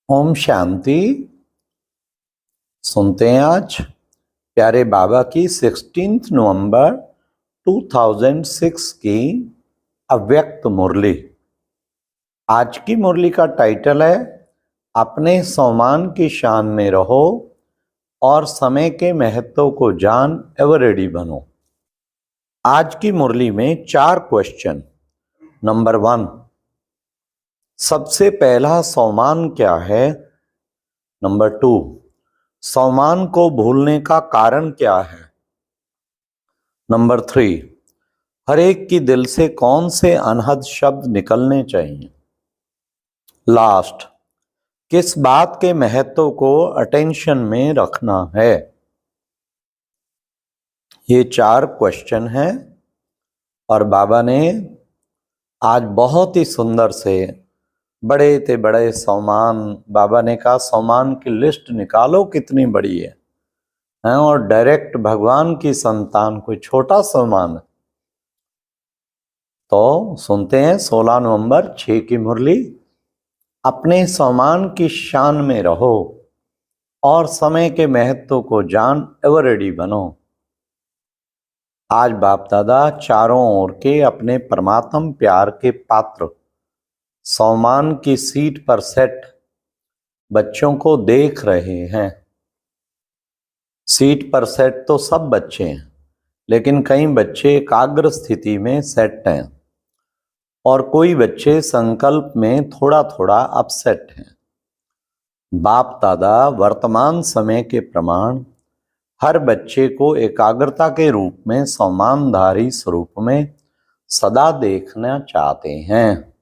ओम शांति। सुनते हैं आज प्यारे बाबा की 16 नवंबर 2006 की अव्यक्त मुरली। आज की मुरली का टाइटल है अपने सम्मान की शान में रहो और समय के महत्व को जान एवर रेडी बनो। आज की मुरली में 4 क्वेश्चन। नंबर 1, सबसे पहला सम्मान क्या है। नंबर 2, सम्मान को भूलने का कारण क्या है। नंबर 3, हर एक की दिल से कौन से अनहद शब्द निकलने चाहिए। लास्ट, किस बात के महत्व को अटेंशन में रखना है। ये 4 क्वेश्चन हैं और बाबा ने आज बहुत ही सुंदर से बड़े ते बड़े सम्मान, बाबा ने कहा सम्मान की लिस्ट निकालो कितनी बड़ी है, और डायरेक्ट भगवान की संतान कोई छोटा सम्मान है। तो सुनते हैं 16 नवंबर 6 की मुरली। अपने सम्मान की शान में रहो और समय के महत्व को जान एवर रेडी बनो। आज बाप दादा चारों ओर के अपने परमात्म प्यार के पात्र सम्मान की सीट पर सेट बच्चों को देख रहे हैं। सीट पर सेट तो सब बच्चे हैं, लेकिन कई बच्चे एकाग्र स्थिति में सेट हैं और कोई बच्चे संकल्प में थोड़ा थोड़ा अपसेट हैं। बाप दादा वर्तमान समय के प्रमाण हर बच्चे को एकाग्रता के रूप में सम्मानधारी स्वरूप में सदा देखना चाहते हैं।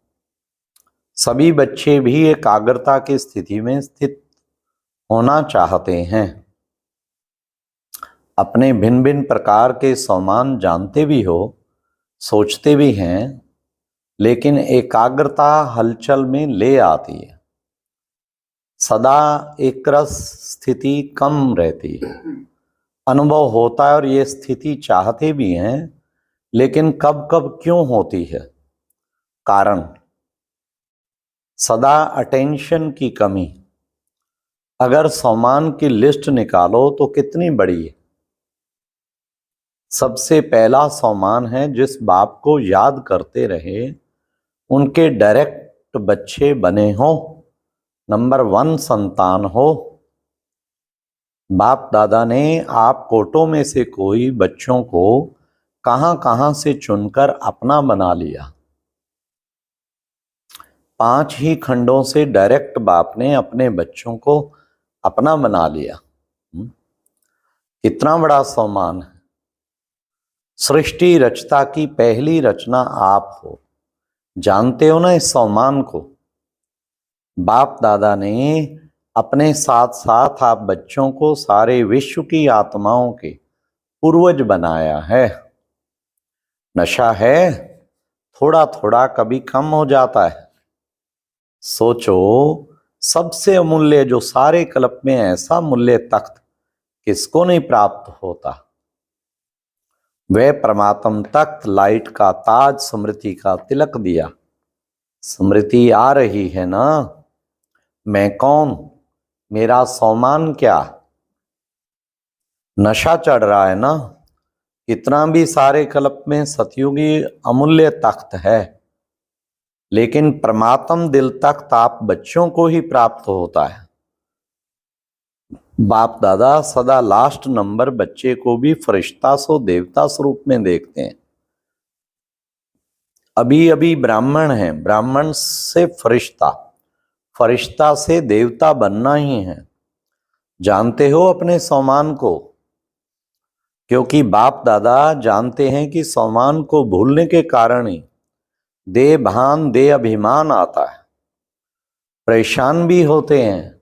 सभी बच्चे भी एकाग्रता की स्थिति में स्थित होना चाहते हैं। अपने भिन्न भिन्न प्रकार के सम्मान जानते भी हो, सोचते भी हैं, लेकिन एकाग्रता हलचल में ले आती है। सदा एक रस स्थिति कम रहती है। अनुभव होता है और ये स्थिति चाहते भी हैं, लेकिन कब कब क्यों होती है। कारण सदा अटेंशन की कमी। अगर सम्मान की लिस्ट निकालो तो कितनी बड़ी है। सबसे पहला सम्मान है जिस बाप को याद करते रहे उनके डायरेक्ट बच्चे बने हो, नंबर 1 संतान हो। बाप दादा ने आप कोटों में से कोई बच्चों को कहां कहां से चुनकर अपना बना लिया। 5 ही खंडों से डायरेक्ट बाप ने अपने बच्चों को अपना बना लिया। कितना बड़ा सम्मान है। सृष्टि रचता की पहली रचना आप हो, जानते हो ना इस सम्मान को। बाप दादा ने अपने साथ साथ आप बच्चों को सारे विश्व की आत्माओं के पूर्वज बनाया है। नशा है, थोड़ा थोड़ा कभी कम हो जाता है। सोचो, सबसे अमूल्य जो सारे कल्प में ऐसा मूल्य तख्त किसको नहीं प्राप्त होता। वह परमात्म तख्त लाइट का ताज स्मृति का तिलक दिया। स्मृति आ रही है ना, मैं कौन, मेरा सम्मान क्या। नशा चढ़ रहा है ना। कितना भी सारे कल्प में सतयुगी अमूल्य तख्त है, लेकिन परमात्म दिल तख्त आप बच्चों को ही प्राप्त होता है। बाप दादा सदा लास्ट नंबर बच्चे को भी फरिश्ता सो देवता स्वरूप में देखते हैं। अभी अभी ब्राह्मण है, ब्राह्मण से फरिश्ता, फरिश्ता से देवता बनना ही है। जानते हो अपने सम्मान को, क्योंकि बाप दादा जानते हैं कि सम्मान को भूलने के कारण ही देह भान देह अभिमान आता है। परेशान भी होते हैं।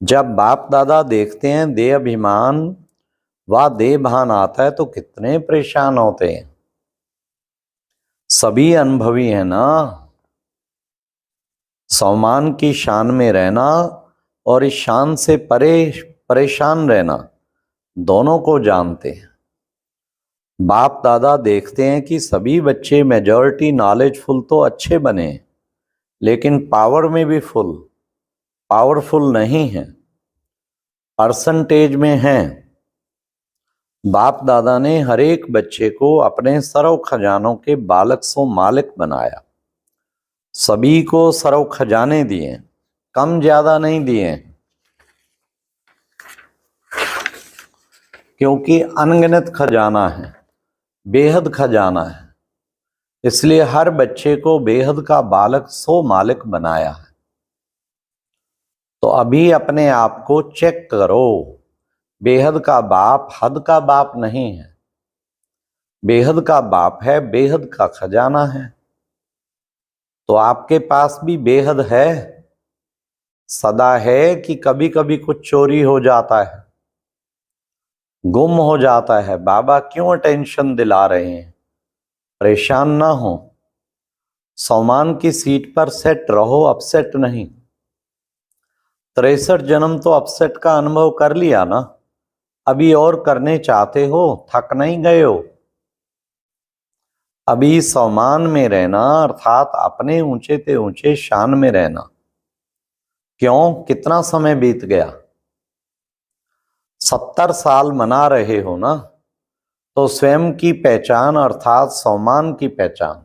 जब बाप दादा देखते हैं देह अभिमान व देह भान आता है तो कितने परेशान होते हैं। सभी अनुभवी है ना। सम्मान की शान में रहना और इस शान से परेशान रहना दोनों को जानते हैं। बाप दादा देखते हैं कि सभी बच्चे मेजॉरिटी नॉलेजफुल तो अच्छे बने, लेकिन पावर में भी फुल। पावरफुल नहीं हैं, परसेंटेज में हैं। बाप दादा ने हर एक बच्चे को अपने सर्व खजानों के बालक सो मालिक बनाया। सभी को सर्व खजाने दिए, कम ज्यादा नहीं दिए, क्योंकि अनगिनत खजाना है, बेहद खजाना है। इसलिए हर बच्चे को बेहद का बालक सो मालिक बनाया है। तो अभी अपने आप को चेक करो, बेहद का बाप हद का बाप नहीं है, बेहद का बाप है, बेहद का खजाना है। तो आपके पास भी बेहद है, सदा है कि कभी कभी कुछ चोरी हो जाता है, गुम हो जाता है। बाबा क्यों टेंशन दिला रहे हैं? परेशान ना हो, सम्मान की सीट पर सेट रहो, अपसेट नहीं। 63 जन्म तो अपसेट का अनुभव कर लिया ना, अभी और करने चाहते हो? थक नहीं गए हो? अभी सम्मान में रहना अर्थात अपने ऊंचे ते ऊंचे शान में रहना। क्यों? कितना समय बीत गया? 70 साल मना रहे हो ना, तो स्वयं की पहचान अर्थात सम्मान की पहचान,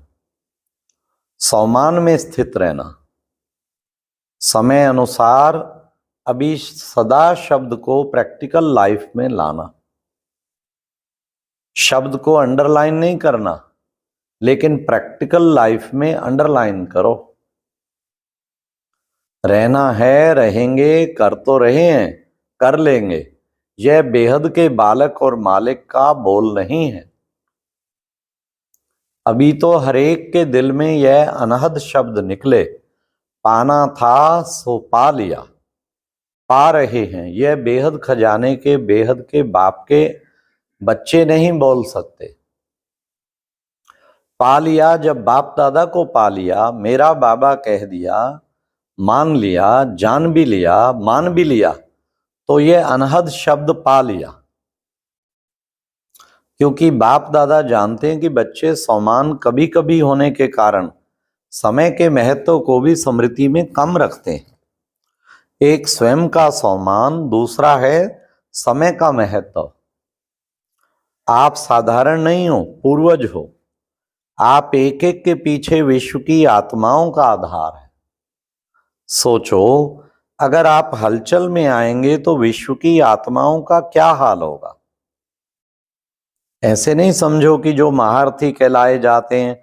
सम्मान में स्थित रहना, समय अनुसार अभी सदा शब्द को प्रैक्टिकल लाइफ में लाना। शब्द को अंडरलाइन नहीं करना, लेकिन प्रैक्टिकल लाइफ में अंडरलाइन करो। रहना है, रहेंगे, कर तो रहे हैं, कर लेंगे। यह बेहद के बालक और मालिक का बोल नहीं है। अभी तो हरेक के दिल में यह अनहद शब्द निकले, पाना था सो पा लिया, पा रहे हैं। यह बेहद खजाने के, बेहद के बाप के बच्चे नहीं बोल सकते। पा लिया, जब बाप दादा को पा लिया, मेरा बाबा कह दिया, मान लिया, जान भी लिया, मान भी लिया, तो यह अनहद शब्द पा लिया। क्योंकि बाप दादा जानते हैं कि बच्चे सम्मान कभी कभी होने के कारण समय के महत्व को भी स्मृति में कम रखते हैं। एक स्वयं का सम्मान, दूसरा है समय का महत्व। आप साधारण नहीं हो, पूर्वज हो। आप एक एक के पीछे विश्व की आत्माओं का आधार है। सोचो, अगर आप हलचल में आएंगे तो विश्व की आत्माओं का क्या हाल होगा? ऐसे नहीं समझो कि जो महारथी कहलाए जाते हैं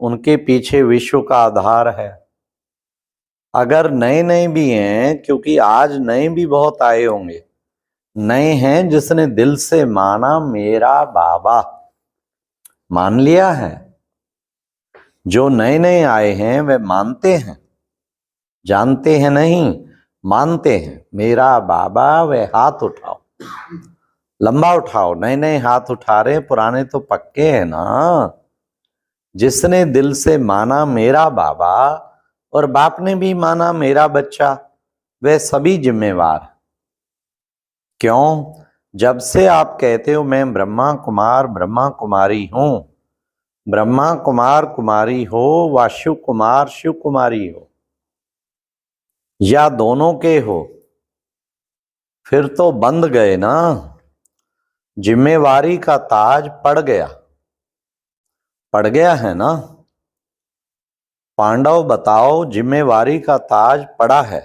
उनके पीछे विश्व का आधार है। अगर नए नए भी हैं, क्योंकि आज नए भी बहुत आए होंगे, नए हैं जिसने दिल से माना मेरा बाबा, मान लिया है। जो नए नए आए हैं वे मानते हैं, जानते हैं नहीं, मानते हैं। मेरा बाबा, वे हाथ उठाओ, लंबा उठाओ। नए नए हाथ उठा रहे, पुराने तो पक्के हैं ना। जिसने दिल से माना मेरा बाबा और बाप ने भी माना मेरा बच्चा, वे सभी जिम्मेवार। क्यों? जब से आप कहते हो मैं ब्रह्मा कुमार ब्रह्मा कुमारी हूं, ब्रह्मा कुमार कुमारी हो व शिव कुमार शिव कुमारी हो, या दोनों के हो, फिर तो बंध गए ना। जिम्मेवारी का ताज पड़ गया, पड़ गया है ना। पांडव बताओ, जिम्मेवारी का ताज पड़ा है,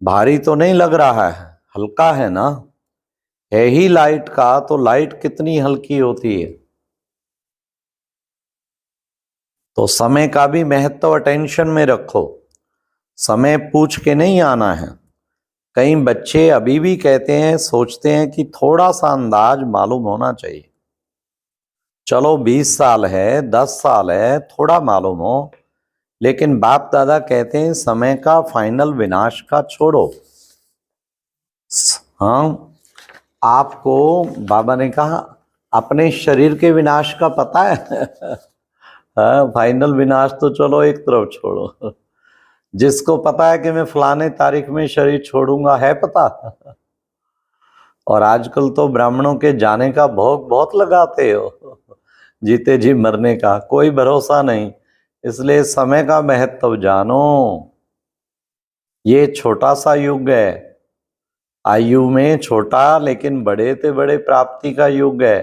भारी तो नहीं लग रहा है, हल्का है ना। है ही लाइट का, तो लाइट कितनी हल्की होती है। तो समय का भी महत्व अटेंशन में रखो। समय पूछ के नहीं आना है। कई बच्चे अभी भी कहते हैं, सोचते हैं कि थोड़ा सा अंदाज मालूम होना चाहिए। चलो 20 साल है, 10 साल है, थोड़ा मालूम हो, लेकिन बाप दादा कहते हैं समय का फाइनल विनाश का छोड़ो। हाँ, आपको बाबा ने कहा अपने शरीर के विनाश का पता है। हाँ, फाइनल विनाश तो चलो एक तरफ छोड़ो। जिसको पता है कि मैं फलाने तारीख में शरीर छोड़ूंगा, है पता। और आजकल तो ब्राह्मणों के जाने का भोग बहुत लगाते हो, जीते जी मरने का कोई भरोसा नहीं। इसलिए समय का महत्व जानो। ये छोटा सा युग है, आयु में छोटा लेकिन बड़े ते बड़े प्राप्ति का युग है,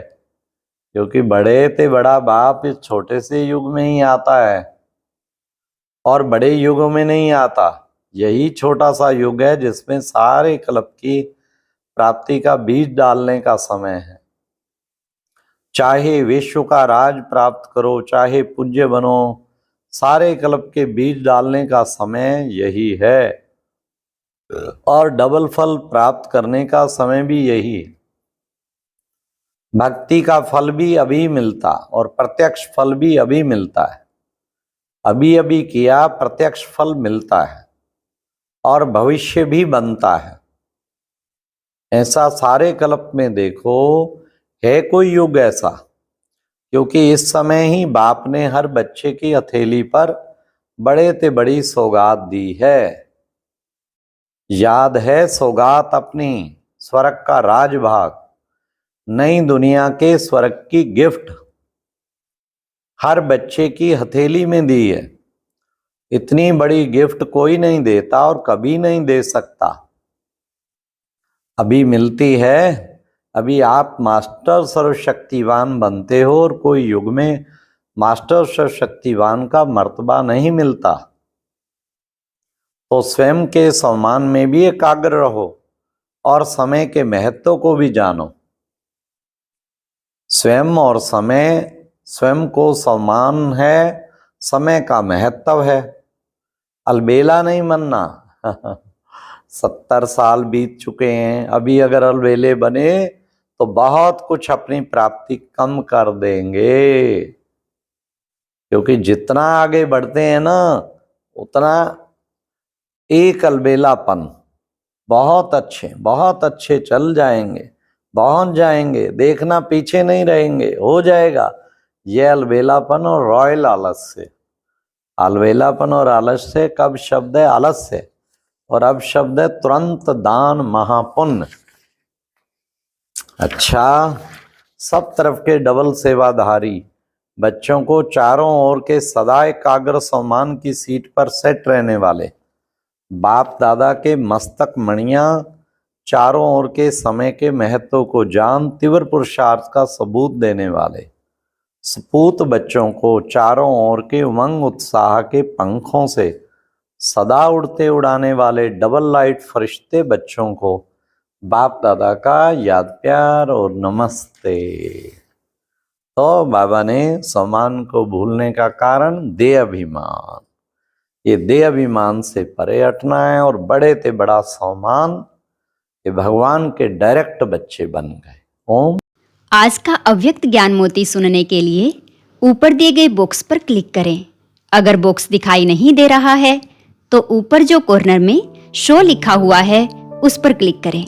क्योंकि बड़े ते बड़ा बाप इस छोटे से युग में ही आता है और बड़े युगों में नहीं आता। यही छोटा सा युग है जिसमें सारे कल्प की प्राप्ति का बीज डालने का समय है। चाहे विश्व का राज प्राप्त करो, चाहे पूज्य बनो, सारे कल्प के बीज डालने का समय यही है और डबल फल प्राप्त करने का समय भी यही है। भक्ति का फल भी अभी मिलता और प्रत्यक्ष फल भी अभी मिलता है। अभी अभी किया प्रत्यक्ष फल मिलता है और भविष्य भी बनता है। ऐसा सारे कल्प में देखो, है कोई युग ऐसा? क्योंकि इस समय ही बाप ने हर बच्चे की हथेली पर बड़े ते बड़ी सौगात दी है। याद है सौगात अपनी, स्वर्ग का राजभाग, नई दुनिया के स्वर्ग की गिफ्ट हर बच्चे की हथेली में दी है। इतनी बड़ी गिफ्ट कोई नहीं देता और कभी नहीं दे सकता। अभी मिलती है, अभी आप मास्टर सर्वशक्तिवान बनते हो और कोई युग में मास्टर सर्वशक्तिवान का मर्तबा नहीं मिलता। तो स्वयं के सम्मान में भी एकाग्र रहो और समय के महत्व को भी जानो। स्वयं और समय, स्वयं को सम्मान है, समय का महत्व है। अलबेला नहीं बनना। 70 साल बीत चुके हैं, अभी अगर अलबेले बने तो बहुत कुछ अपनी प्राप्ति कम कर देंगे। क्योंकि जितना आगे बढ़ते हैं ना, उतना एक अलबेलापन बहुत अच्छे चल जाएंगे, पहुंच जाएंगे, देखना पीछे नहीं रहेंगे, हो जाएगा। यह अलबेलापन और रॉयल आलस्य, अलबेलापन और आलस्य। कब शब्द है आलस्य और अब शब्द है तुरंत दान महापुण्य। अच्छा, सब तरफ के डबल सेवाधारी बच्चों को चारों ओर के सदा एकाग्र सम्मान की सीट पर सेट रहने वाले, बाप दादा के मस्तक मणियां, चारों ओर के समय के महत्व को जान तीव्र पुरुषार्थ का सबूत देने वाले सपूत बच्चों को चारों ओर के उमंग उत्साह के पंखों से सदा उड़ते उड़ाने वाले डबल लाइट फरिश्ते बच्चों को बाप दादा का याद प्यार और नमस्ते। तो बाबा ने सम्मान को भूलने का कारण देह अभिमान, ये देह अभिमान से परे हटना है और बड़े ते बड़ा सम्मान, ये भगवान के डायरेक्ट बच्चे बन गए। ओम। आज का अव्यक्त ज्ञान मोती सुनने के लिए ऊपर दिए गए बॉक्स पर क्लिक करें। अगर बॉक्स दिखाई नहीं दे रहा है तो ऊपर जो कॉर्नर में शो लिखा हुआ है उस पर क्लिक करें।